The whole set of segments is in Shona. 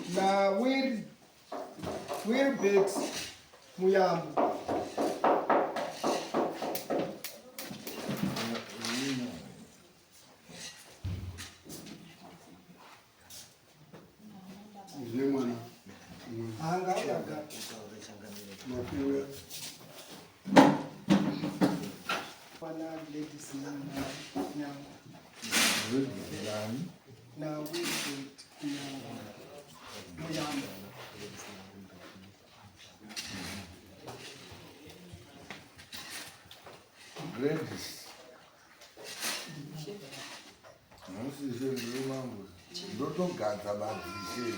na Wilbex Muyambo. Now we Grandes. Não se diz mambo. Doutor Gata Batisi.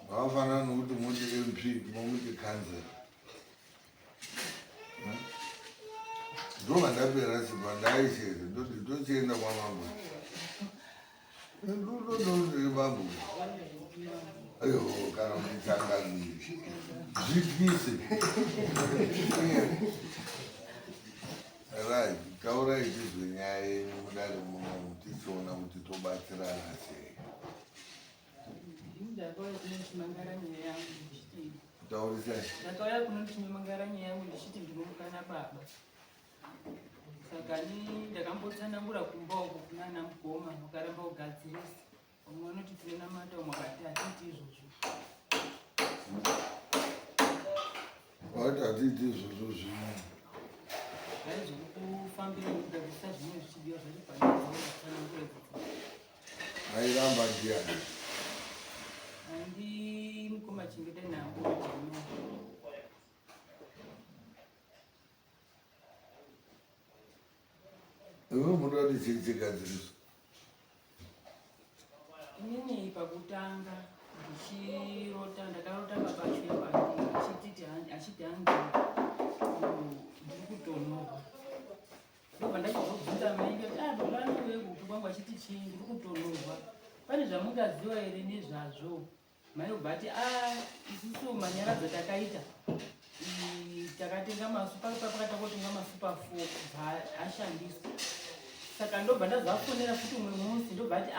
Não vai no outro mundo de MP, muito câncer. Doma na beira se mandar isso, do que ainda mambo. Não mambo. Ayo, cara, me changa ali. Difícil. Right, kaura ichizo nyaya mudari mutichiona kuti tobatsirana sei. Taurisai. Ndakauya kunotimemangara nyaya yangu ndichiti ndinomukana baba. Saka ndakambotsanangura kumba uko kuna ana Mugoma vakaramba kugadzirisa. Vamwe vanoti tiri namata umwe akati hatiti izvozvo. Vati hatiti izvozvo zvino. Airamba ndiani? Andi mukoma chingete nhango. Iwe munoti chigadziriso? Inini pakutanga ndichirota ndakarota baba chuyabandi achiti hanzi ndiri kutonorwa. Ndobva ndachizobvunza mai ndikati baba anoweku kwangu achiti chii ndiri kutonorwa. Pane zvamungaziva here nezvazvo? Mai ubati isusu manyaradzo takaita takatenga masupa pakatakotenga masupa 4 ashandiswa. Saka ndobva ndazafonera futi umwe musi ndobati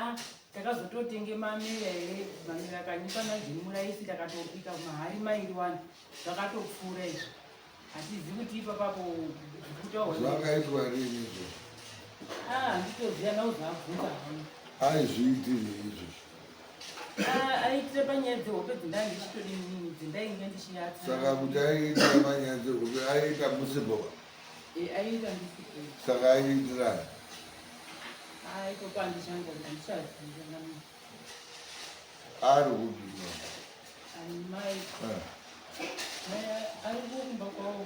takazototenge mamera here mamera akanyipa najini muraisi takatopika mahari mairi 1 zvakatopfuura izvo. Hatizi kuti ipapapo zvakaitwa rini izvo? handitoziva nauzabvunza hangu. Aizviitire izvo? Aitire panyaya dzehope dzendanga ndichitodi nini dzendainge ndichiyatsa. Saka kuti aiitira panyaya dzehope aiita musipo? Aiita musipo. Saka aiitirani? Ipapo handishanga kuti handichaziva nami. Ari kupi no? Mai ari kumba kwavo.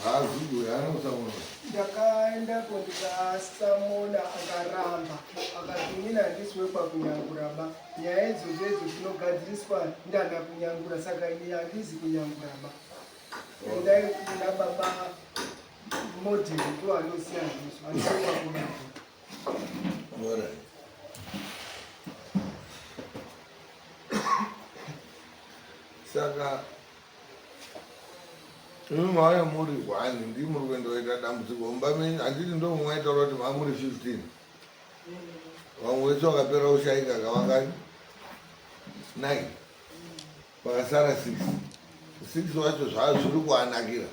Haziwe anosamona. Ndakaendako ndikasamona akaramba akati inini handisiwe kwakunyangura ba. Nyaya idzodzo dzinogadziriswa ndana kunyangura saka ini handizi kunyangura ba. Endai kuna baba modheri ndo anoziya ndizvo handisiwe kwakunyangura. Alright. Saka maya muri 1 ndi muri kuendoita dambudziko mumba menyu handiti ndo mwaitaura kuti mamuri 15 vamwe wese wakapera ushaika kavangani 9 vakasara 6 vacho zvaa zviri kuanakira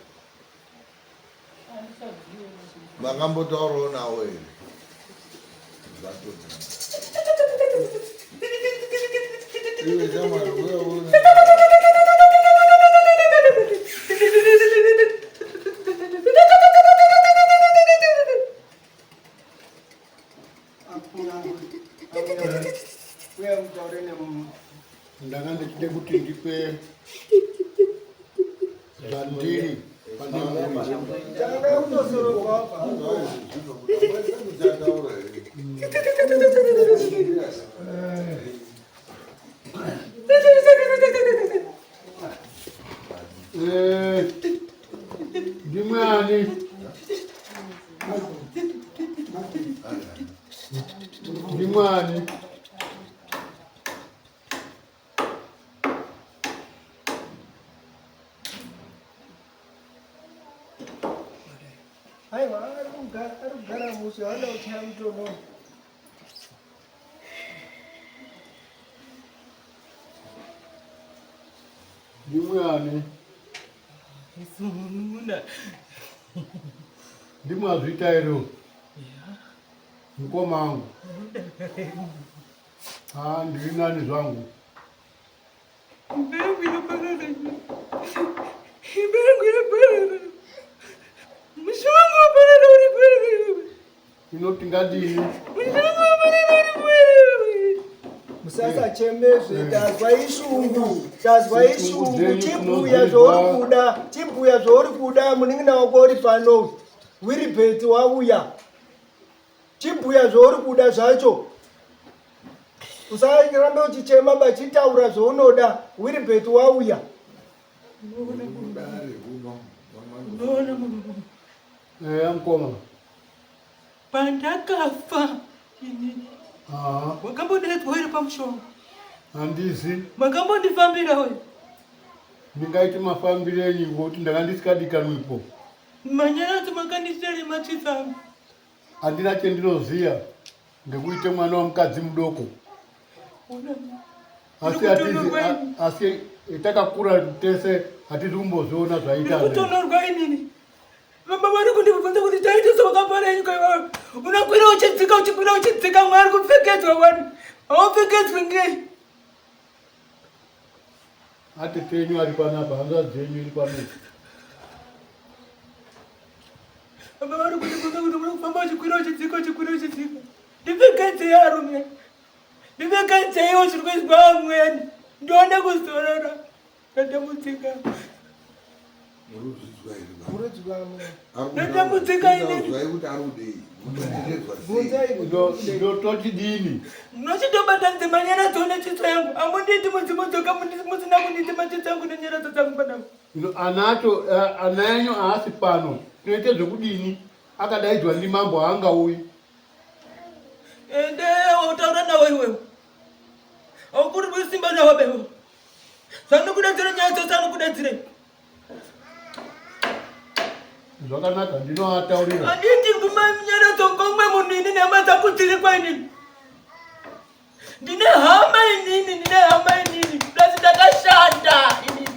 makambotaurawo nawo here iwe chamwari uyauna ndanga ndichide kuti ndipe zvandiri pane mhuri. Ndimwani ndimwani Aiwa arikugara musi hana uchaya mutono. Ndimwani. Sununa. Ndimwazvita ero. Mukoma wangu. Ndiri nani zvangu. Inoti ngadini. Musasa chemezve tazwa ishungu chibhuya zvauri kuda munin'ina wako uri pano Wilbert wauya chibhuya zvauri kuda zvacho usarambe uchichema bachitaura zvaunoda Wilbert wauya Mukoma pandakafa wakambodedzwa iri pamushonga handizi makambondifambira we ndingaiti mafambirenyi ngoti ndanga ndisikadikanwipo manyaradzi makandisere matsitsangu handina chendinoziya ngekuite mwana wamukadzi mudoko asi takakura tese hatisi kumboziona zvaita kutonorwa inini vamba vari kundibvunza kuti taite sewakapara nyika iwayo unakwira uchidzika mwari kupfekedzwa vanhu haupfekedzwi ngei atete yenyu ari panapa hanzvadzi yenyu iri panapa vamba vari kundibvunza kuti muri kufamba uchikwira uchidzika ndipfekedzei arume ndipfekedzeiwo zviri kuizwa amweni ndione kuzorora ndatambudzika ndatambudzika ndototidini nochitobata nzima nyaradzo nechiso yangu amunditi mudzimodzoka musina kunditi machiso yangu nenyaradzo dzangu panapa ana enyu haasi pano tinoite zvekudini akadaidzwa ndimambo haangauyi ende utaura nawo iwewo haukuri kusimba nawo bewo zanokudadzira nyaya dzose anokudadzirei zvakanaka ndinoataurira handiti kumanyaradzo ngomwe munhu ini nehama dzangu dziri kwainini ndine hama inini plasi ndakashanda inini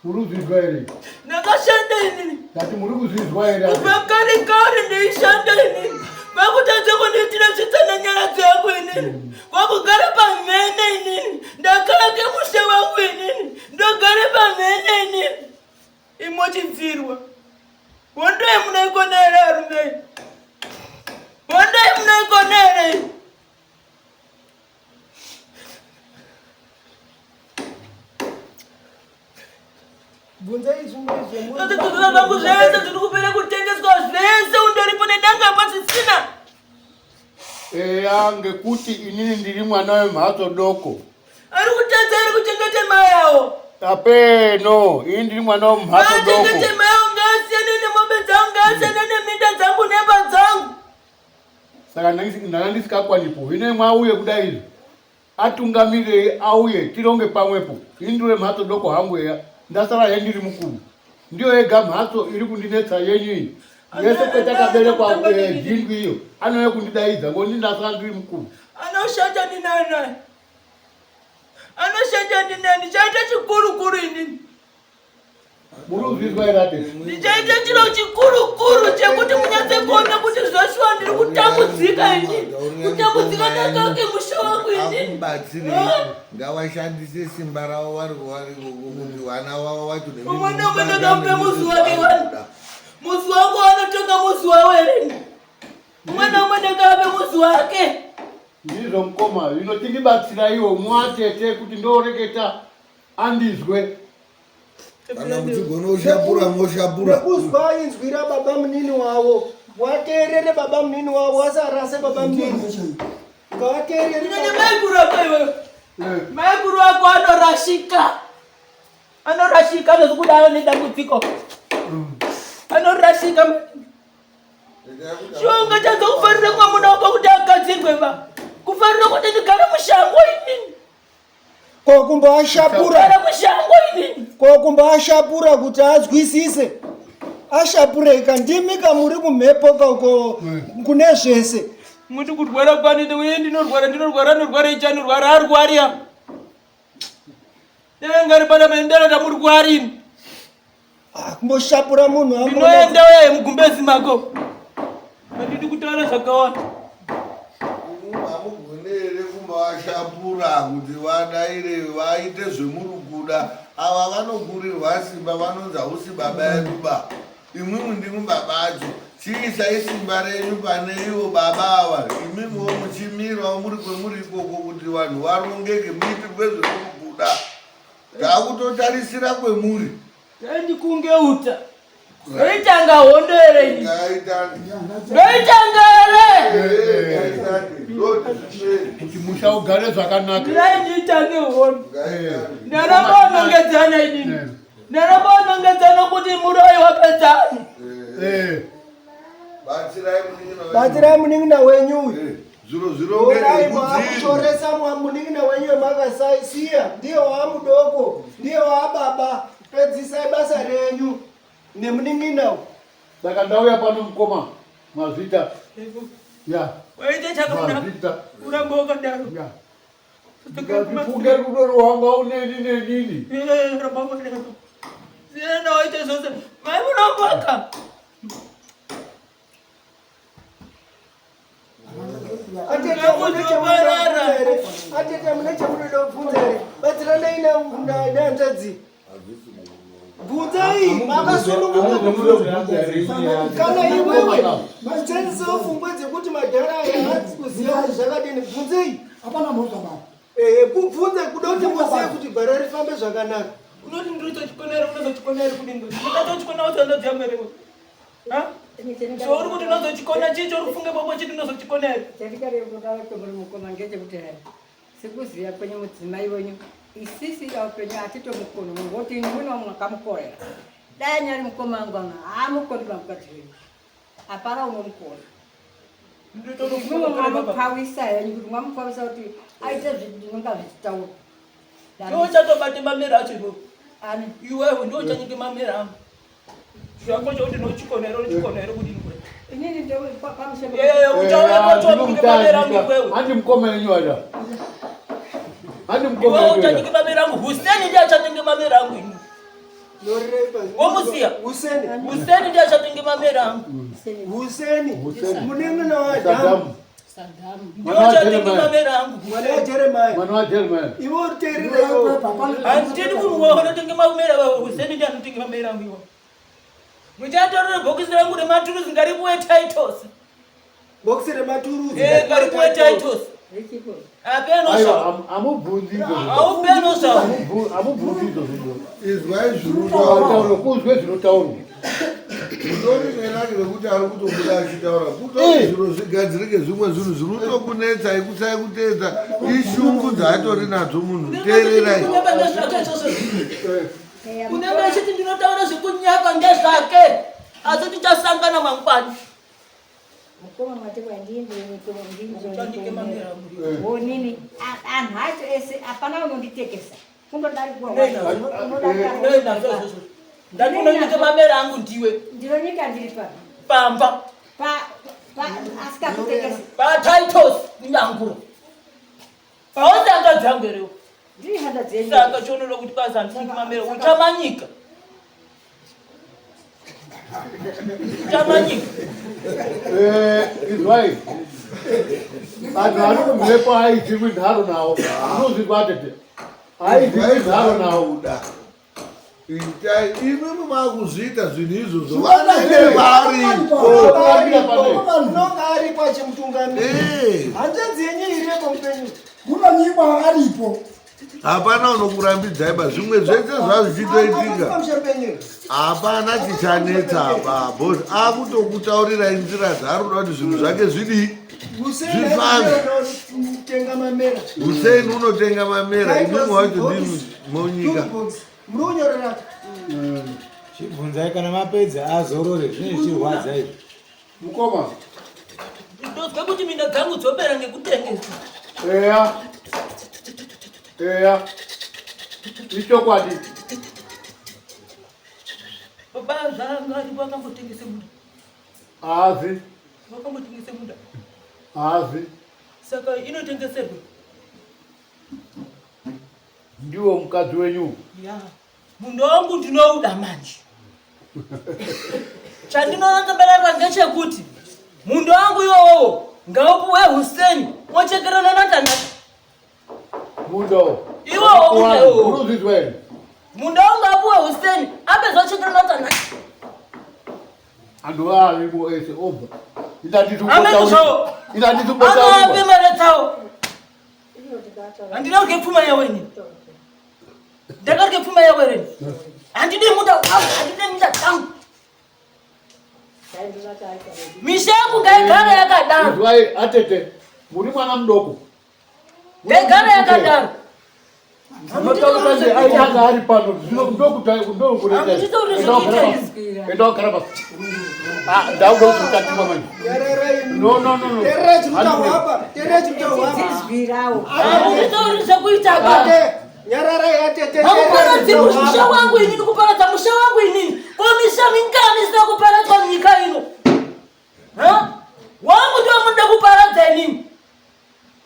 muri kuzvizwa here ndakashanda inini ndati muri kuzvizwa here kubva kare ndeishanda inini vakutadza kundiitira zvitsana nyaradzo yangu inini kwakugara pamhene inini ndakarake mushe wangu inini ndogare pamhene inini imochidzirwa hondoi munaikonere arumei hondoi munaikonere bvunzai zvimwezvemuaa vangu zvese zviri kupera kutengeswa zvese undoripo nedanga pasisina eya ngekuti inini ndiri mwana wemhatso doko ari kutadza ari kuchengete mai yawo apeno ini ndiri mwana wemhatso doko achengete mai yawo ngaasiyane nemombe dzangu ngaasiyane neminda dzangu nemba dzangu saka ndanga ndisikakwanipo hino mwauye kudai izvi atungamirei auye tironge pamwepo ini ndiri mhatso doko hangu eya ndasara he ndiri mukuru ndiyo ega mhatso iri kundinetsa yenyu iyi yese kwetakaberekwa dhingu iyo anouye kundidaidza ngoni ndasara ndiri mukuru anoshanda ndinani ndichaita chikurukuru inini muri kuzvizwa here ate ndichaita chiro chikurukuru chekuti munyatsekona kuti zvashuwa ndiri kutambudzika inini kutambudzika ndakake musha wangu inini akubatsire ngawashandise simba ravo vari kuti vana vavo vacho umwe naumwe ndakamupe muzi wake muzi wangu anotonga muzi wawo here umwe naumwe ndakape muzi wake ndizvo mukoma ino tindibatsira iwo mwatete kuti ndoreketa andizwe kana muchigona ushapura moshapura nekuzwa inzwi rababa munini wavo wateerere baba munini wavo wasarase baba munini ngawateerere maikuru ako iweyo maikuru ako anorashika nezvekudaro nedambudziko anorashika shonga chanza kufarira kwamuna wako kuti agadzirwe va kufarira kuti ndigare mushango inini kokumbaashapura kuti azwisise ashapureka ndimi kamuri kumhepo kako kune zvese Muti kurwara kwani uye ndinorwara ichanorwara arwaria. Ngari pana maendera tamuri kuarini. Kumboshapura munhu ambo. Ndinoenda uye mugumbezi mako. Andidi kutaura zvakawanda. Hamugonere kumbashapura kuti vadaire vaite zvemurukuda. Ava vanokurirwa simba vanonzi hausi baba yedu ba. Imwimwi ndimwi baba acho. Chiisai simba renyu pane ivo baba ava. Imwimwiwo muchimirawo muri kwemuri ikoko kuti vanhu varongeke muitirwe zvemurukuda. Takutotarisira kwemuri. Ndikunge uta. Ndoitanga hondo ere ini. Ndoitanga ere. Kuti musha ugare zvakanaka. Ndoitange hondo. Ndaramba nongedzana ini. Ndaramba nongedzana kuti muroyi wapedzani. Batsirai muningina wenyu. Zviro Choresa muningina wenyu makasiya. Ndiye wamudoko, ndiye wababa. Pedzisai basa renyu. Nemuningina. Saka ndauya pano mukoma mazvita. Ya. Waite chakamuna. Uramboka ndaro. Ya. Ndifunge rudo rwanga uneni. Ramboka ndaro. Zina waite zvose. Mai munomboka. Atete mune chamunoda kubvunza here. Batsiranai nehanzvadzi. Bvunzai makasununguka. Kana iwewe machadzisawo pfungwa dzekuti madhara aya haazi kuziva kuti zvakadini. Bvunzei. Hapana mhosva baba. Kubvunza kuda kuti muzive kuti bhara rifambe zvakanaka. Unoti ndirizochikonera unozochikonera kudini? Ndatochikona usandodziya mwere. Zvauri kuti unozochikona chicho uri kufunge bobo chiti unozochikonera. Chandikarekudaro kwemuri mukoma ngechekuti hai sekuziya kwenyu mudzimai wenyu isisi upenyu atitomukoni ngoti muna mwakamukorera. Dai anyari mukoma wangu anga haamukoni pamukadzi wenyu. Hapana unomukona. Mwamupawisa henyu kuti mwamupawisa kuti aite zvinonga zvichitaura. Uchatobate mamera acho. Ani Iwewe ndio uchanyike mamera angu. Zvako choti nochikonera kudini kwe. inini ndio pamusema. Utaona kwacho kuti mamera angu iwewe. Handi mukoma yenyu ada. Handi mukoma Iwewe yenyu. uchanyike mamera angu. Huseni ndiye achatenge mamera angu ini. Womusiya. Huseni ndiye achatenge mamera angu. Huseni. Muningina wa Adamu. Ndio achatenge mamera angu. Mwana wa Jeremiah. Mwana wa Jeremiah. Iwe uriterire iwe. Andidi kumuona tenge mamera wewe. Huseni ndiye anotenge mamera angu iwe. Muchatorere bhokisi rangu rematuruzi ngaripuwe titles. Bokisi rematuruzi. Ngaripuwe titles. Richipo. Apenosha. Amubvunzizo. Aupenosha. Amubvunzizo zvino. Izwai Zvinotaurwa kuzwe zvinotaurwa. Mutori nenakire kuti ari kutobuda achitaura. Kutori zviro zvigadzirike zvimwe zvinhu zvinotokunetsa ekutsai kuteedza ishungu dzaatori nadzo munhu. Teererai. Kunenge achiti ndinotaura zvekunyapa ngezvake asi tichasangana mangwani. Mukoma mwati kwandinde Uchandike mamera angu. Onini anhu acho ese hapana unonditekesa. Kundodarikwa. Ndakuna nyike mamera angu ndiwe. Ndinonyika ndiri pa. Pamba. Asikakutekesa. Titles nyangura. Pausanga dzangu rero. Ndiri handa dzenyu. Saka chonolo kuti kwazandike mamera utamanyika. Utamanyika. Izwai. Vanhu vari kumhepo aidzimwi nharo nawo. Unozvibatete. Aidzimwi nharo nawo. Itai imwe makuzviita zvinhu izvozvo vanenge varipo. Unonga aripo achimutungamiri. Hanzvadzi yenyu iripo mupenyu. Munonyikwa aripo. Hapana unokurambidzai pa zvimwe zvese zvazvichitoitika. Hapana chichanetsa apa. Bosi akutokutaurirai nzira dzaarikuda kuti zvinhu zvake zvidii. Hussein unotenga mamera. Imwimwe wacho ndimi monyika. Munonyorera. Chibvunzai kana mapedza azorore zvine zvichirwadza izvi. Mukoma. Ndozwe kuti mina dzangu dzopera ngekutengesa. Eya. Ichokwadi. Baba zvanga ndipo akambotengese munda. Azi. Wakambotengese munda. Hazi. Saka inotengeserwa. Ndiwo mukadzi wenyu. Ya. Munhu wangu ndinouda manje. Chandinorangabererwa ngechekuti munhu wangu iwowo ngaupuwe Hussein mochekerana natanata. Mundo. Iwowo munhu. Unozizwe. Munhu wangu apuwe Hussein abezochekerana natanata. Andu alipo ese oba. Amekuzo. Ape maletao. Andina ngepfuma yaweni. Ndakarike pfuma yaweni. Andidi muda, andidi muda tangu. Mishangu ngaigara yakadaro. Ndwai atete. Muri mwana mdoko. Ngaigara yakadaro. Amutokanje aitanga ari pano. Zvino mdoko kundoko kureta. Endo karaba. Daudo kutatima manje. No. Terechi mtawapa. Zizvirao. Nditorizva kuita ba. Nyarara yatete. Hakuparadzi musha wangu inini kuparadza musha wangu inini. Komisha mingani sina kuparadza nyika ino. Ha? Wangu ndio muda kuparadza inini.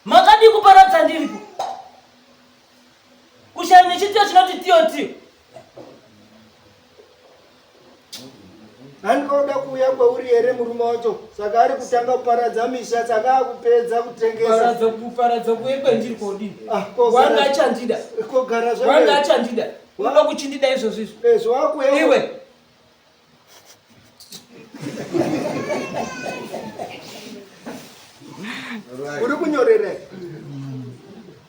Makadi kuparadza ndiripo. Ushani chitio chinoti tio. Angoda kuya kwauri here murume wacho saka ari kutanga kuparadza misha saka akupedza kutengesa Kuparadza kuekwe ndiri kodi. Wanga chandida. Kogara zvawe. Wanga chandida. Unoda kuchindida izvo zvizvo. Zvakuya. Iwe. Uri kunyorera.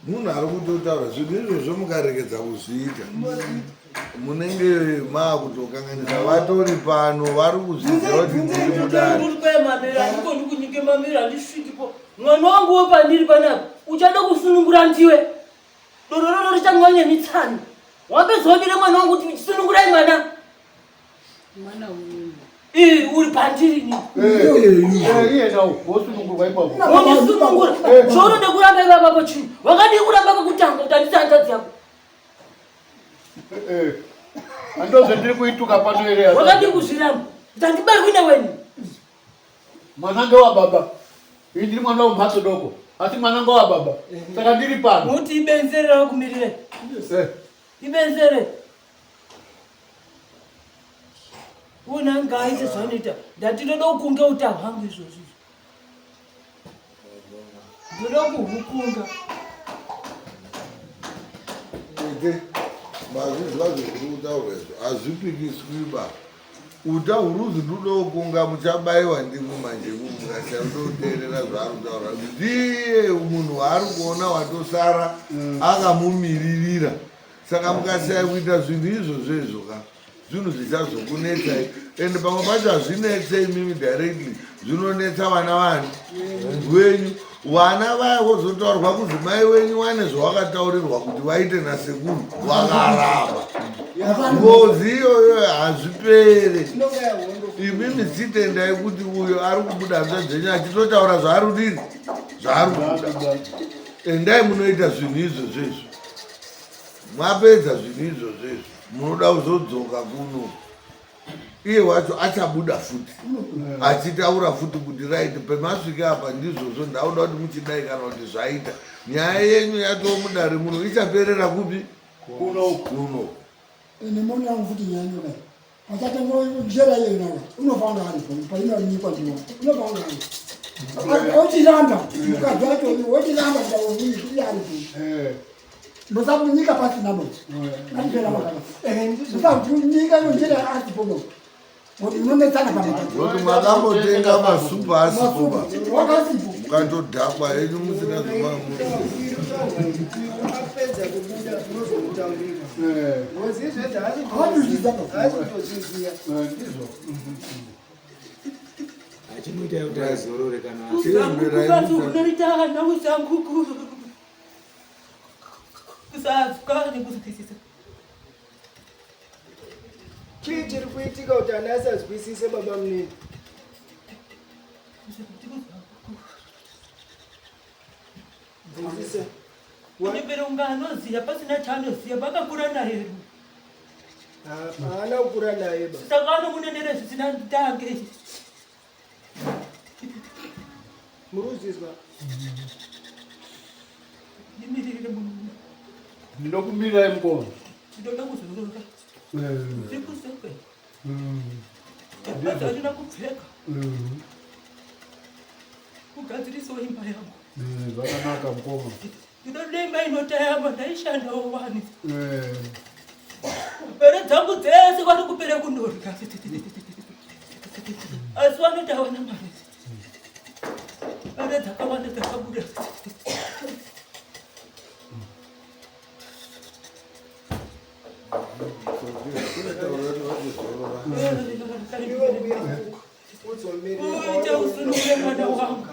Munhu ari kutotaura zvinhu izvozvo mukarekedza kuzviita munenge maakutokanganisa vatori pano vari kuzviziva kuti ndiri mudare. Ndikoni kunyike mamira handisvikipo. Mwana wangu wepandiri panapa uchada kusunungura ndiwe. Dororo richamwanya mitsani. Wapedzodire mwana wangu kuti chisunungurai mwana. Mwana uyu. Uri pandiri ni. Iye nawo wosunungurwa ipapo. Wonisunungura. Zvounode kuramba ipapo chini. Wakadi kuramba pakutanga kuti handisi hanzvadzi yako. Andoze ndiri kuituka pano ere. Wakadi kuzviramba. Ndandibarwi neweni. Mwana ngewa baba. Ndiri mwana womhatso doko. Asi mwana ngewa baba. Saka ndiri pano. Muti ibenzerera kumirire. Ibenzere. Una ngaite zvanoita. Ndatinoda kukunga utahwa hwangu izvozvo. Ndoda kuhukunga. Mazvizva zviri kutaura izvo hazvipikiswiba. Uta huruzi ndodokunga muchabayiwa ndimwe manje mukashandoteerera zvaari kutaura. Ndiye munhu waari kuona watosara akamumiririra. Saka mukasiya kuita zvinhu izvozvo ka zvinhu zvichazokunetsai. Ende pamwe pacho hazvinetsei mimi directly, zvinonetsa vana vanhu wenyu. Vana vaya vozotaurwa kuzi mai wenyu wane zvawakataurirwa kuti vaite nasekuru vakaramba. Ngozi iyoyo hazvipere. Imimi tsitendai kuti uyo ari kubuda hanzva dzenyu achitotaura zvaari kudini zvaari kubuda. Endai munoita zvinhu izvozvo. Mwapedza zvinhu izvozvo munoda kuzodzoka kuno. Iye wacho achabuda futi achitaura futi kuti right pemasvika apa ndizvozvo ndauda kuti muchidai kana kuti zvaita nyaya yenyu yatomudare muno ichaperera kupi kuno. Ene moni yangu futi nyanyo kai. Akatengo jera yena. Unofanga haripo. Paina nyikwa ndiwo. Unofanga haripo. Ochilanda. Ukadwato ochilanda ndawo ni haripo. Mbosabu nyika pasi nabo. Ndipela makala. Mbosabu nyika njera asipo. Unonetsana pamwe. Kuti mwakambotenga masupa asipoba. Wakasipo. Mukatodhakwa henyu musina zvemamu. Apedza kubuda unozokutaurira. Ngozi izvezvi Hazvizviziya. Ndizvo. Achinoita kuti azorore kana unoita namusanguku. Kusazukane kuzwisisa. chii chiri kuitika kuti ana asazwisise baba munini? Nzwisisa. Uneberonga anoziya pasina chaanoziya vakakura naye. Haana kukura naye ba. Saka anomunenera zvisina ndange. Muruzizwa. Nimirire munhu. Ndinokumbira mukoma. Ndinoda kuzorora. Ndikuseke. Ndinoda ndina kupfeka. Kugadziriso imba yangu. Zvakanaka mukoma. Ndinodenga inotayama ndaishandawo wani. Pere dzangu dzese kwari kupere kundorya. Asi vanotawana mari. Pere dzakawanda dzakabuda. Uzombere mwana wangu.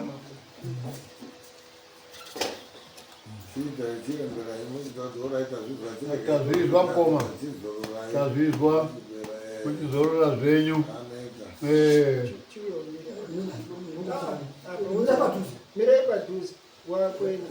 Tazvizwa mukoma. Tazvizwa kuchizorora zvenyu. Mira padhuze wakweni.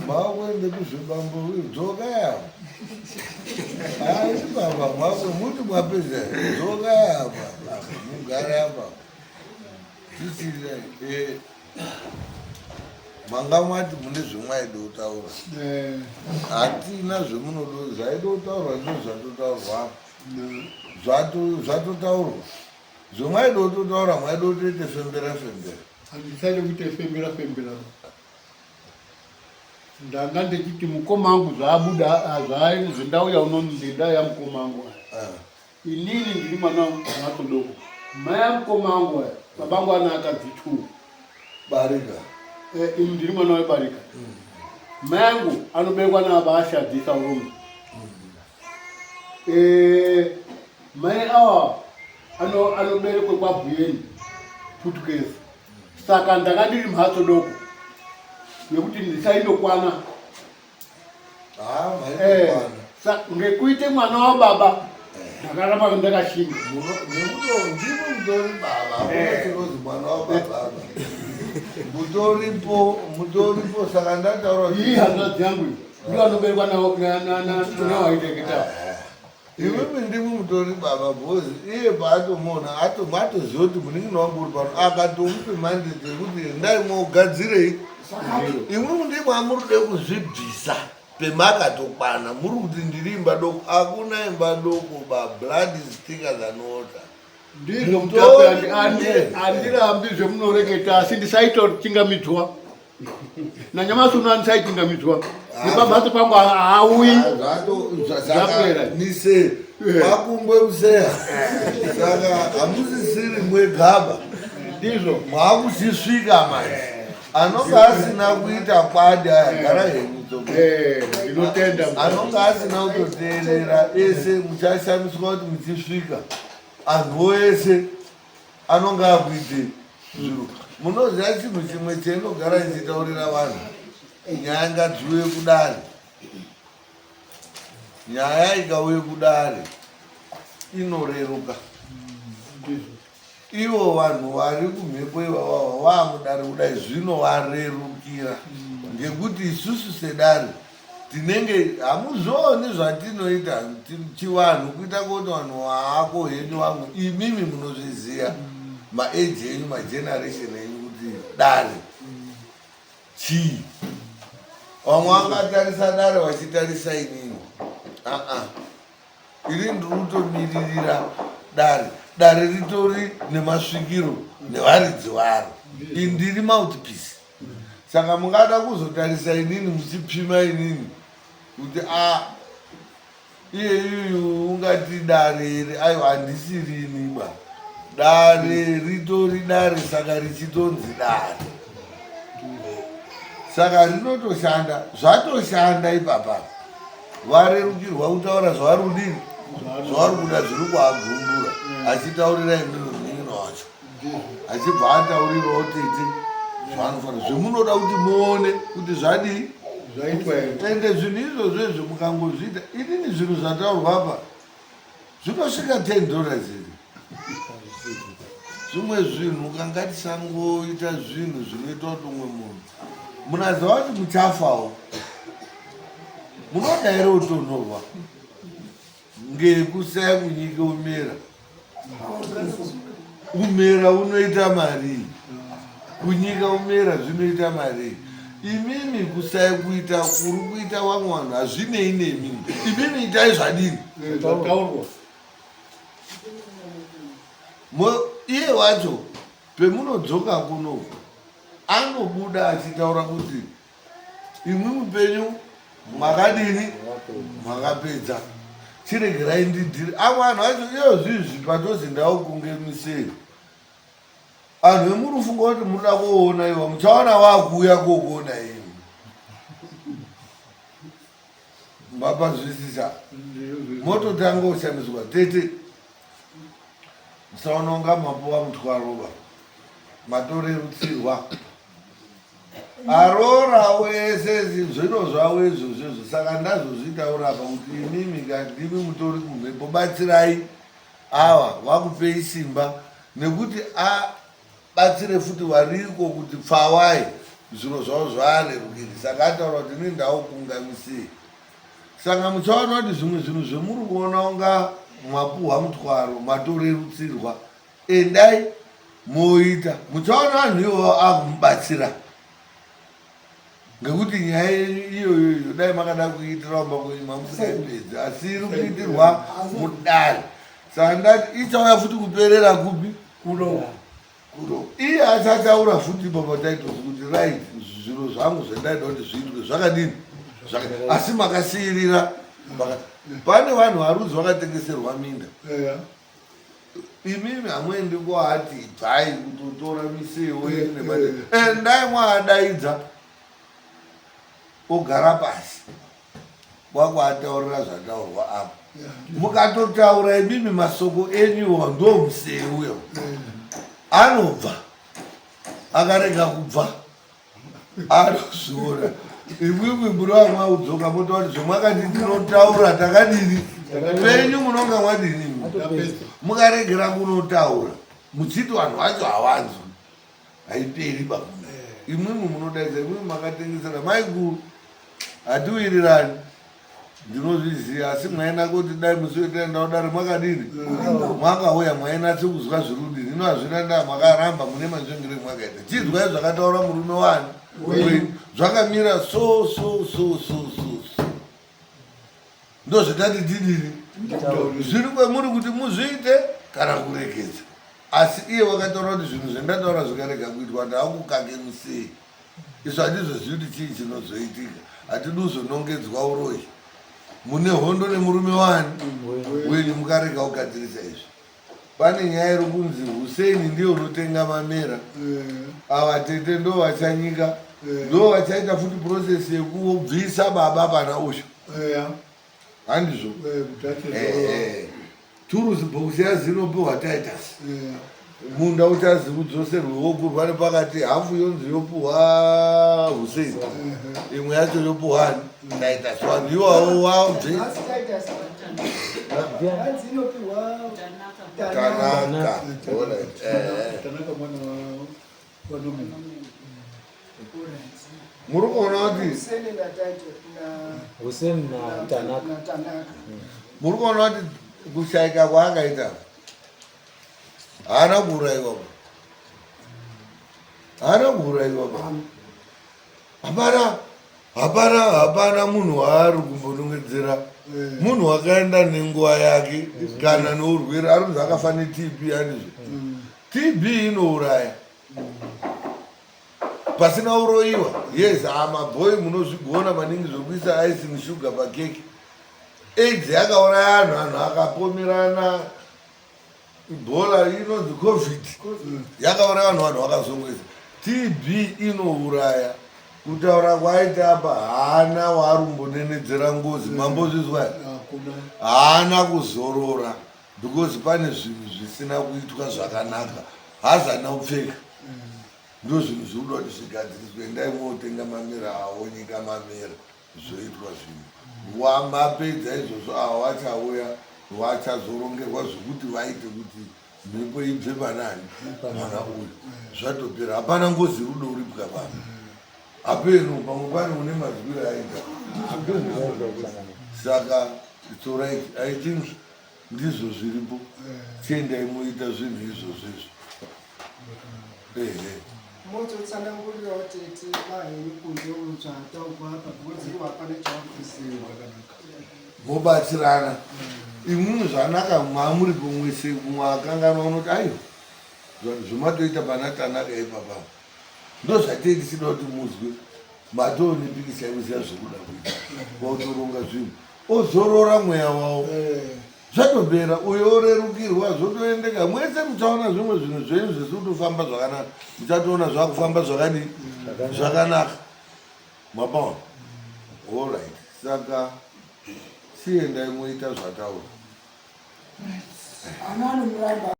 Makwende kuzvibambo dzoka yavo. Hayi baba mwakwe muti mwapedza dzoka yava. Mugare apa. Tisire manga mwati mune zvemwaida kutaura. Hatina zvemunodo zvaida kutaurwa ndozvatotaurwa. Zvatotaurwa. Zvemwaida kutotaura mwaida kutoite fembera. Handisati kuite fembera. Ndanga ndichiti mukoma wangu zvaabuda zvindauya unoni ngendaa yamukoma wangu aya. Inini ndiri mwana watodoko. Mai amukoma wangu aya, babangu ana akadzi 2. Barika. Ini ndiri mwana webarika. Mai angu anoberekwa navashadzisa urume. Mai awa anoberekwe kwaBhuyeni Putukezi. Saka ndakadiri mhatso doko yekuti ndisaindokwana. Ngekuite mwana wababa ndakaramba ndakashinga. Ndimo mutori baba, unozi mwana wababa. Mutoripo saka ndataura iyi hanzvadzi yangu ndiyo anoberekwa nawaiteketa. Iwewe ndimo mutori baba bhozi iye paatomuona matoziva kuti muningini wangu uri pano akatomupe mandate yekuti endai mogadzirei. Imwe ndimo amurikude kuzvibvisa pemakatokwana muri kuti ndiri imba doko. Hakuna imba doko ba, blood is thicker than water. Ndizvo mutape handirambi zvemunoreketa asi ndisaitochingamidzwa. Nanyamashi uno handisaichingamidwa. Nepamhatso pangu hauyi. Zvapera. Nise makumbwe museya. Saka hamusisiri mwegaba. Ndizvo. Mwakusisvika manje. Anonga asina kuita kwadi agara henyu. Ndinotenda. Anonga asina kutoteerera ese muchashamiswa kuti muchisvika. Anhu ese anonga akuite zviro. Munoziva chinhu chimwe chendogara ndichitaurira vanhu. Nyaya ngadziuye kudare. Nyaya ikauye kudare inoreruka. Ivo vanhu vari kumhepo ivava vaamudare kudai zvinovarerukira. Ngekuti isusu sedare tinenge hamuzvioni zvatinoita chivanhu kuita kuti vanhu vaako henyu vamwe imimi munozviziva maeji enyu mageneration enyu kuti dare chii. Vamwe vangatarisa dare vachitarisa inini. Iri ndiri kutomiririra dare ritori nemasvikiro nevaridzi varo. Indiri mouthpiece. Saka mungada kuzotarisa inini muchipima inini kuti iye yuyu ungati dare iri aiwa handisirini ba. Dare ritori dare saka richitonzi dare. Saka rinotoshanda zvatoshanda ipapa. Varerukirwa kutaura zvavari kudini zvavari kuda zviri kuagundura achitaurira imino wacho achibva ataurirawo tete zvanofanira zvemunoda kuti muone kuti zvadii zvaitwa here. Ende zvinhu izvozvo mukangozviita inini zvinhu zvataurwa apa zvinosvika $10 here. zvimwe zvinhu kangatisangoita zvinhu zvinoita kuti umwe munhu munaziva kuti muchafawo munodaire utonhorwa ngekusaya kunyika umera. Umera unoita mari, kunyika umera zvinoita mari. Imimi kusaya kuita kuri kuita vamwe vanhu hazvinei nemi. Imimi itai zvadini iye wacho pemunodzoka kuno anobuda achitaura kuti imwi mupenyu makadini makapedza chiregerai ndidhiri. Amwe anhu acho iyo zvizvi patozi ndaukunge miseri anhu emurufunga kuti muda kuona iwa muchaona wakuuya kokuona imi mapazvisisa mototanga kushandiswa tete musaononga mapuwa mutwaroba matorerutsirwa arora wese zvino zvawo izvozvo. Saka ndazozvitaura apa kuti imimi kandimi mutori kumhepo batsirai ava vakupei simba nekuti abatsire futi variko kuti pfawai zviro zvavo zvaarerukiri. Saka ataura kuti ini ndaukungamisei. Saka muchaona kuti zvimwe zvinhu zvemuri kuona unga mwapuhwa mutwaro matorerutsirwa endai moita muchaona vanhu ivo akumubatsira ngekuti nyaya iyoyo dai makada kuitira umbakoima musikaipedzi asi iri kuitirwa mudare. Saka ndati ichauya futi kuperera kupi kuno iye achataura futi papataitozi kuti right zviro zvangu zvendaida kuti zviitwe zvakadini asi makasiyirira. Pane vanhu varudzi vakatengeserwa minda imimi hamwendi kohati bvai kutotora miseo endai mwaadaidza ogara pasi kwakuataurira zvataurwa apa mukatotaura imimi masoko enyuwa ndo museuyo anobva akarega kubva anozviona imwimwi muri vamwaudzoka mototi zvomwakati tinotaura takadini penyu munonga mwadini mukaregera kunotaura muchiti vanhu vacho havanzwi haiperi bakuna imwimwi munodaidza imwimwi makatengesera maikuru hatiwirirani ndinozviziva asi mwaina kuti dai musioitaenda udare mwakadini mwakauya mwainatse kuzwa zvirudini ino hazvina ndaa mwakaramba mune manzvengere mwakaita chidzwai zvakataura murume wani zvakamira so ndozvetati tidini zviri kwemuri kuti muzviite kana kurekedza. Asi iye wakataura kuti zvinhu zvendataura zvikarega kuitwa ndaakukange musei izvo handizvozivi kuti chii chinozoitika. Hatiduzonongedzwa uroyi mune hondo nemurume wani wenyu mukarega kugadzirisa izvi. Pane nyaya iri kunzi Hussein ndiyo unotenga mamera ava tete ndo vachanyika ndo vachaita futi process yekubvisa baba pana usho handizvo turusi box yazinopiwa Titus munda uchazi udzoserwe wokurwa nepakati hafu yonzi yopuhwa Hussein imwe yacho yopuhwani Titus wanu iwawo wabve Tanaka muri kuona kuti Hussein na Tanaka muri kuona kuti kushayika kwaakaita haana kuuraiwa hapana munhu waari kumbonongedzera munhu wakaenda nenguva yake kana neurwere arunzi akafa neTB handizvo TB inouraya pasina uroyiwa. Yes, mabhoyi munozvigona maningi zvokuisa icing sugar pakeke. AIDS yakauraya anhu akapomerana ibhola inonzi COVID yakauraya vanhu vakazomwesa. TB inouraya kutaura kwaita apa haana warumbonenedzera ngozi mambozvizwa haana kuzorora because pane zvinhu zvisina kuitwa zvakanaka hazana kupfeka ndo zvinhu zvikuda kuti zvigadziriswe endai motenga mamera awo nyika mamera zvoitwa zvinhu wamapedza izvozvo avo vachauya vachazorongerwa zvokuti vaite kuti mhepo ibve panani pana uyu zvatopera hapana ngozi rudo uripwa pano apeno pamwe pane une mazwiro aita saka it's alright I think ndizvo zviripo tiendai muita zvinhu izvozvo izvo mototsanangurirawo tete vahenyu kunze utsvataugwa apa bvudzi hapana chavakuziva mobatsirana imwimwe zvanaka mamuri pomwese mumwe akangana unoti aiwa zvomatoita pana tanaka ipapa ndo zvatetisida kuti muzwe matoonipikisa imuziya zvekuda kuita wautoronga zvinhu ozorora mweya wawo zvatopera uyo orerukirwa zvotoendeka mwese muchaona zvimwe zvinhu zvenyu zvisi kutofamba zvakanaka muchatoona zvakufamba zvakadii zvakanaka mapaona allright saka siendai moita zvataura anani muramba